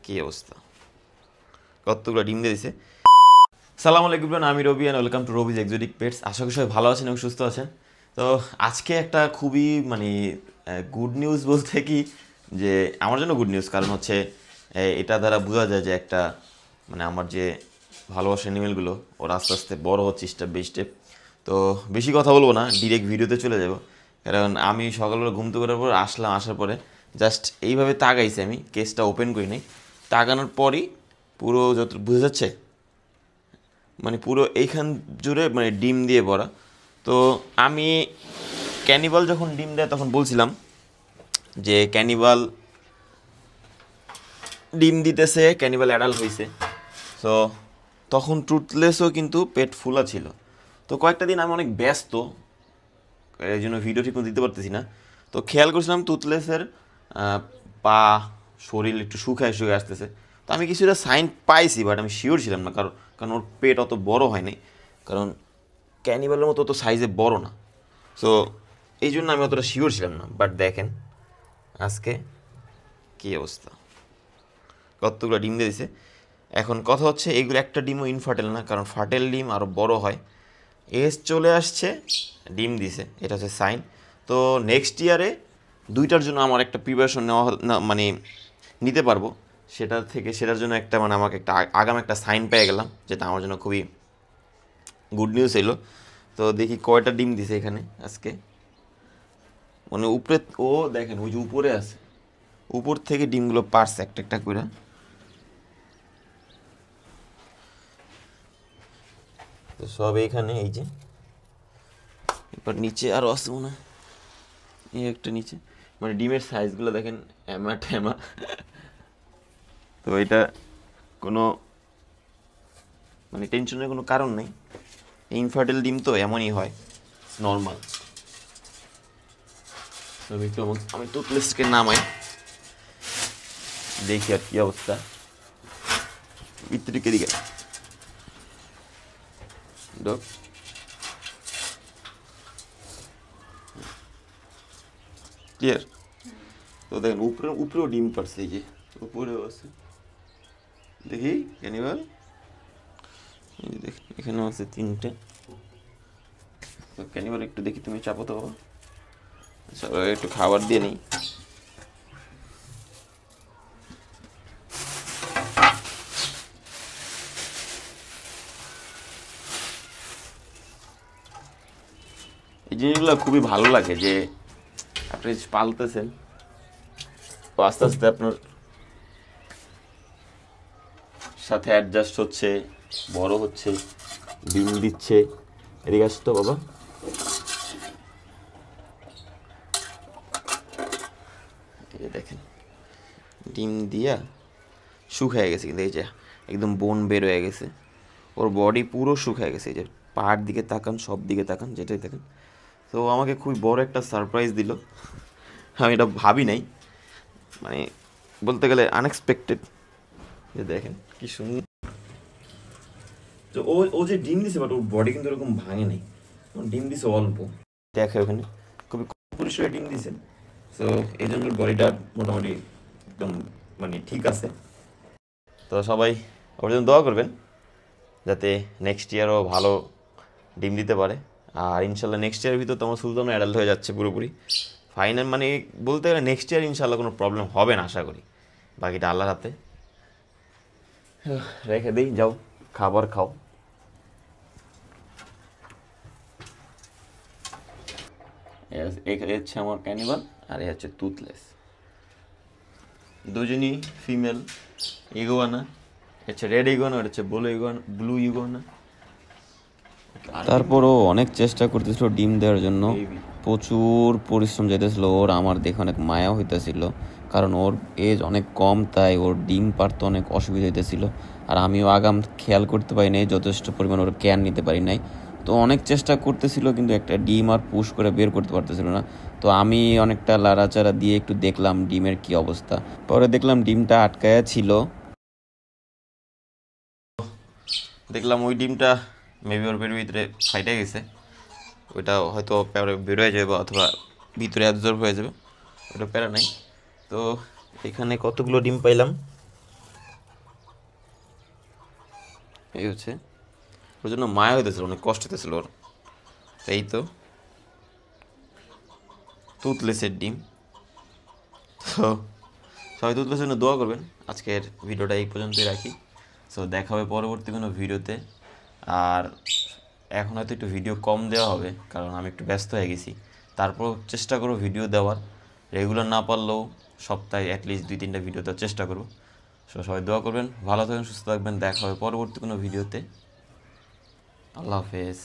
কি অবস্থা, কতগুলো ডিম দিয়ে দিছে। সালাম আলাইকুম, আমি Rabi and welcome to Rabi's Exotic Pets. আশা করি সবাই ভালো আছেন এবং সুস্থ আছেন। তো আজকে একটা খুবই গুড নিউজ বলতে কি, যে আমার জন্য গুড নিউজ, কারণ হচ্ছে এটা দ্বারা বোঝা যায় যে একটা আমার যে ভালোবাসা অ্যানিমেলগুলো ওরা আস্তে আস্তে বড় হচ্ছে স্টেপ বাই স্টেপ। তো বেশি কথা বলবো না, ডিরেক্ট ভিডিওতে চলে যাব। কারণ আমি সকালবেলা ঘুম থেকে করার পর আসার পরে জাস্ট এইভাবে তাকাইছি, আমি কেসটা ওপেন করি নাই। তাকানোর পরই পুরো যত বোঝা যাচ্ছে পুরো এইখান জুড়ে ডিম দিয়ে ভরা। তো আমি ক্যানিবাল যখন ডিম দেয় তখন বলছিলাম যে ক্যানিবাল ডিম দিতেছে, ক্যানিবাল অ্যাডাল্ট হয়েছে। সো তখন ট্রুথলেসও কিন্তু পেট ফুলা ছিল। তো কয়েকটা দিন আমি অনেক ব্যস্ত, এই জন্য ভিডিও ঠিক দিতে পারতেছি না। তো খেয়াল করছিলাম টুথলেসের পা শরীর একটু শুকায় আসতেছে। তো আমি কিছুটা সাইন পাইছি, বাট আমি শিওর ছিলাম না, কারণ ওর পেট অত বড় হয়নি, কারণ ক্যানিবালের মতো অত সাইজে বড় না। সো এই জন্য আমি অতটা শিওর ছিলাম না। বাট দেখেন আজকে কী অবস্থা, কতগুলো ডিম দিয়ে দিছে। এখন কথা হচ্ছে এইগুলো একটা ডিমও ইনফার্টেল না, কারণ ফার্টেল ডিম আরও বড় হয়। এজ চলে আসছে, ডিম দিছে, এটা হচ্ছে সাইন। তো নেক্সট ইয়ারে দুইটার জন্য আমার একটা প্রিপারেশন নেওয়া নিতে পারবো। সেটার জন্য একটা আমাকে একটা আগাম একটা সাইন পেয়ে গেলাম, যেটা আমার জন্য খুবই গুড নিউজ এলো। তো দেখি কয়টা ডিম দিছে এখানে আজকে। উপরে ও দেখেন, ওই যে উপরে আছে, উপর থেকে ডিমগুলো পারছে একটা একটা করে। তো সব এইখানে, এই যে এবার নিচে আরও আছে মনে হয়, এই একটা নিচে। ডিমের সাইজগুলো দেখেন, এমা ঠেমা। তো এটা কোনো টেনশনের কোনো কারণ নেই। ইনফার্টাইল ডিম তো এমনই হয়, নর্মাল। আমি টুথলেসকে নামাই, দেখি আর কি অবস্থা। ভিতরে দিকে ক্লিয়ার। তো দেখেন উপরেও ডিম পারছে, এই যে উপরেও আছে, দেখি ক্যানিবাল। দেখেন এখানেও আছে তিনটে। তো ক্যানিবাল একটু দেখি, তুমি চাপো তো বাবা। আচ্ছা, একটু খাবার দিয়ে নিই। এই জিনিসগুলো খুবই ভালো লাগে যে আপনি পালতেছেন, আস্তে আস্তে আপনার সাথে অ্যাডজাস্ট হচ্ছে, বড় হচ্ছে, ডিম দিচ্ছে। এদিকে আসতো বাবা। এই দেখেন ডিম দিয়া শুকায় গেছে, কিন্তু এই যে একদম বোন বের হয়ে গেছে, ওর বডি পুরো শুকায় গেছে। এই যে পাহাড় দিকে তাকান, সব দিকে তাকান, যেটাই দেখেন। তো আমাকে খুবই বড় একটা সারপ্রাইজ দিল, আমি এটা ভাবি নাই, বলতে গেলে আনএক্সপেক্টেড। যে দেখেন কি সুন্দর। তো ও যে ডিম দিছে, বাট ওর বডি কিন্তু এরকম ভাঙে নাই, ডিম দিছে অল্প, দেখে ওখানে খুবই পরিষ্কার ডিম দিছে। তো এই জন্য বডিটা মোটামুটি একদম ঠিক আছে। তো সবাই ওর জন্য দোয়া করবেন, যাতে নেক্সট ইয়ারও ভালো ডিম দিতে পারে। আর ইনশাল্লাহ নেক্সট ইয়ারের ভিতর তোমার সুলতানও অ্যাডাল্ট হয়ে যাচ্ছে পুরোপুরি ফাইনাল। বলতে গেলে নেক্সট ইয়ার ইনশাল্লাহ কোনো প্রবলেম হবে না আশা করি, বাকিটা আল্লাহর হাতে। রেখে দিই, যাও খাবার খাও। হচ্ছে আমার ক্যানিবাল, আর এ হচ্ছে টুথলেস, দুজনই ফিমেল ইগুয়ানা। হচ্ছে রেড ইগুয়ানা, আর হচ্ছে ব্লু ইগুয়ানা। তারপরও অনেক চেষ্টা করতেছিল ডিম দেওয়ার জন্য, প্রচুর পরিশ্রম যেতেছিল ওর। আমার দেখে অনেক মায়া হইতেছিল, কারণ ওর এজ অনেক কম, তাই ওর ডিম পারতে অনেক অসুবিধা হইতেছিল। আর আমিও আগাম খেয়াল করতে পারি নাই, যথেষ্ট পরিমাণ ওর কেয়ার নিতে পারি নাই। তো অনেক চেষ্টা করতেছিল, কিন্তু একটা ডিম আর পুশ করে বের করতে পারতেছিল না। তো আমি অনেকটা লাড়াচাড়া দিয়ে একটু দেখলাম ডিমের কি অবস্থা। পরে দেখলাম ডিমটা আটকায়া ছিল। দেখলাম ওই ডিমটা মেবি ওর পেটের ভিতরে ফাইটে গেছে, ওইটা হয়তো বের হয়ে যাবে, অথবা ভিতরে অ্যাবজর্ব হয়ে যাবে, ওটা প্যারা নাই। তো এখানে কতগুলো ডিম পাইলাম, এই হচ্ছে, ওর জন্য মায়া হইতেছিল, অনেক কষ্ট হইতেছিল ওর। তো এই তো টুথলেসের ডিম। তো সবাই টুথলেসের জন্য দোয়া করবেন। আজকের ভিডিওটা এই পর্যন্তই রাখি। সো দেখা হবে পরবর্তী কোনো ভিডিওতে। আর এখন হয়তো একটু ভিডিও কম দেওয়া হবে, কারণ আমি একটু ব্যস্ত হয়ে গেছি। তারপর চেষ্টা করবো ভিডিও দেওয়ার, রেগুলার না পারলেও সপ্তাহে অ্যাটলিস্ট 2-3টা ভিডিও দেওয়ার চেষ্টা করবো। সো সবাই দোয়া করবেন, ভালো থাকবেন, সুস্থ থাকবেন। দেখা হবে পরবর্তী কোনো ভিডিওতে। আল্লাহ হাফেজ।